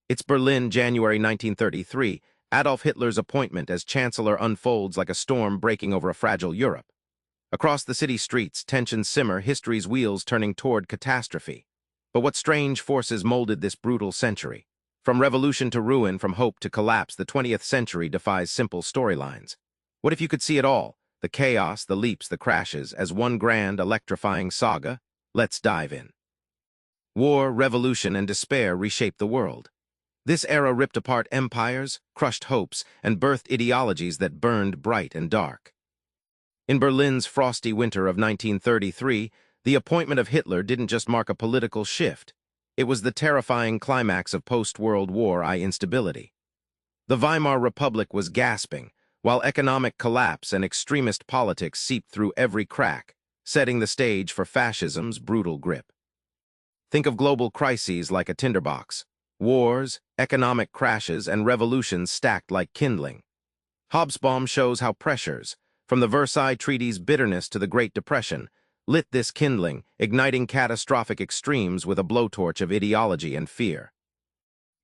It's Berlin, January 1933. Adolf Hitler's appointment as chancellor unfolds like a storm breaking over a fragile Europe. Across the city streets, tensions simmer, history's wheels turning toward catastrophe. But what strange forces molded this brutal century? From revolution to ruin, from hope to collapse, the 20th century defies simple storylines. What if you could see it all? The chaos, the leaps, the crashes, as one grand, electrifying saga? Let's dive in. War, revolution, and despair reshaped the world. This era ripped apart empires, crushed hopes, and birthed ideologies that burned bright and dark. In Berlin's frosty winter of 1933, the appointment of Hitler didn't just mark a political shift. It was the terrifying climax of post-World War I instability. The Weimar Republic was gasping, while economic collapse and extremist politics seeped through every crack, setting the stage for fascism's brutal grip. Think of global crises like a tinderbox. Wars, economic crashes, and revolutions stacked like kindling. Hobsbawm shows how pressures, from the Versailles Treaty's bitterness to the Great Depression, lit this kindling, igniting catastrophic extremes with a blowtorch of ideology and fear.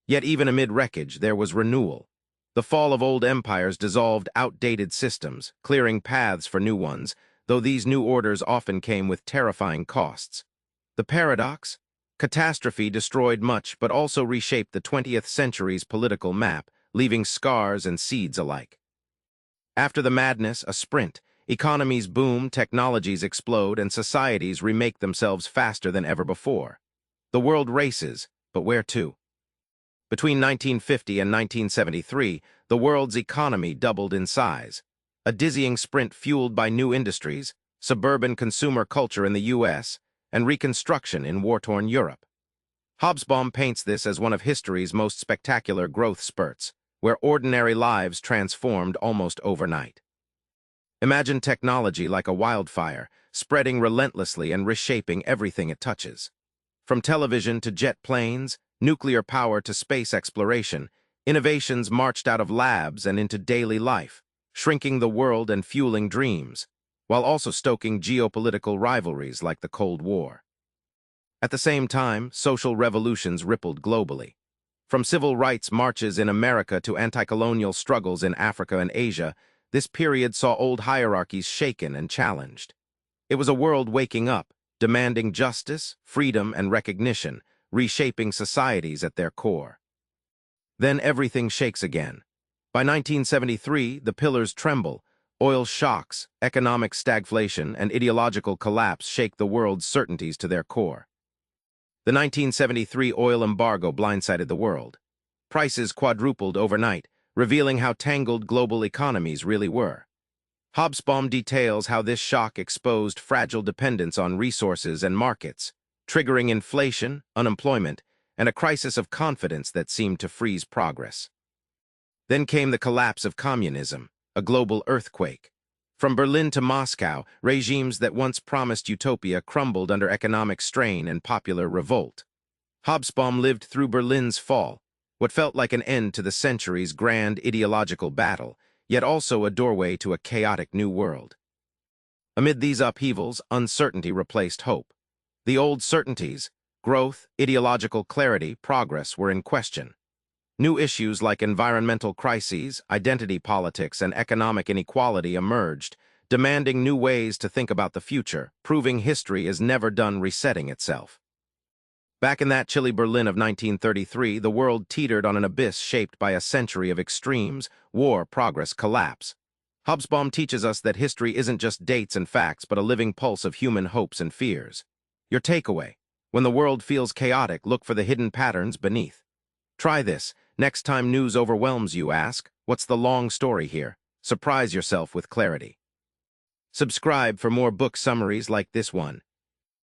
Yet even amid wreckage, there was renewal. The fall of old empires dissolved outdated systems, clearing paths for new ones, though these new orders often came with terrifying costs. The paradox? Catastrophe destroyed much but also reshaped the 20th century's political map, leaving scars and seeds alike. After the madness, a sprint. Economies boom, technologies explode, and societies remake themselves faster than ever before. The world races, but where to? Between 1950 and 1973, the world's economy doubled in size. A dizzying sprint fueled by new industries, suburban consumer culture in the U.S., and reconstruction in war-torn Europe. Hobsbawm paints this as one of history's most spectacular growth spurts, where ordinary lives transformed almost overnight. Imagine technology like a wildfire, spreading relentlessly and reshaping everything it touches. From television to jet planes, nuclear power to space exploration, innovations marched out of labs and into daily life, shrinking the world and fueling dreams, while also stoking geopolitical rivalries like the Cold War. At the same time, social revolutions rippled globally. From civil rights marches in America to anti-colonial struggles in Africa and Asia, this period saw old hierarchies shaken and challenged. It was a world waking up, demanding justice, freedom, and recognition, reshaping societies at their core. Then everything shakes again. By 1973, the pillars tremble. Oil shocks, economic stagflation, and ideological collapse shake the world's certainties to their core. The 1973 oil embargo blindsided the world. Prices quadrupled overnight, revealing how tangled global economies really were. Hobsbawm details how this shock exposed fragile dependence on resources and markets, triggering inflation, unemployment, and a crisis of confidence that seemed to freeze progress. Then came the collapse of communism, a global earthquake. From Berlin to Moscow, regimes that once promised utopia crumbled under economic strain and popular revolt. Hobsbawm lived through Berlin's fall, what felt like an end to the century's grand ideological battle, yet also a doorway to a chaotic new world. Amid these upheavals, uncertainty replaced hope. The old certainties, growth, ideological clarity, progress, were in question. New issues like environmental crises, identity politics, and economic inequality emerged, demanding new ways to think about the future, proving history is never done resetting itself. Back in that chilly Berlin of 1933, the world teetered on an abyss shaped by a century of extremes, war, progress, collapse. Hobsbawm teaches us that history isn't just dates and facts, but a living pulse of human hopes and fears. Your takeaway: when the world feels chaotic, look for the hidden patterns beneath. Try this. Next time news overwhelms you, ask, what's the long story here? Surprise yourself with clarity. Subscribe for more book summaries like this one.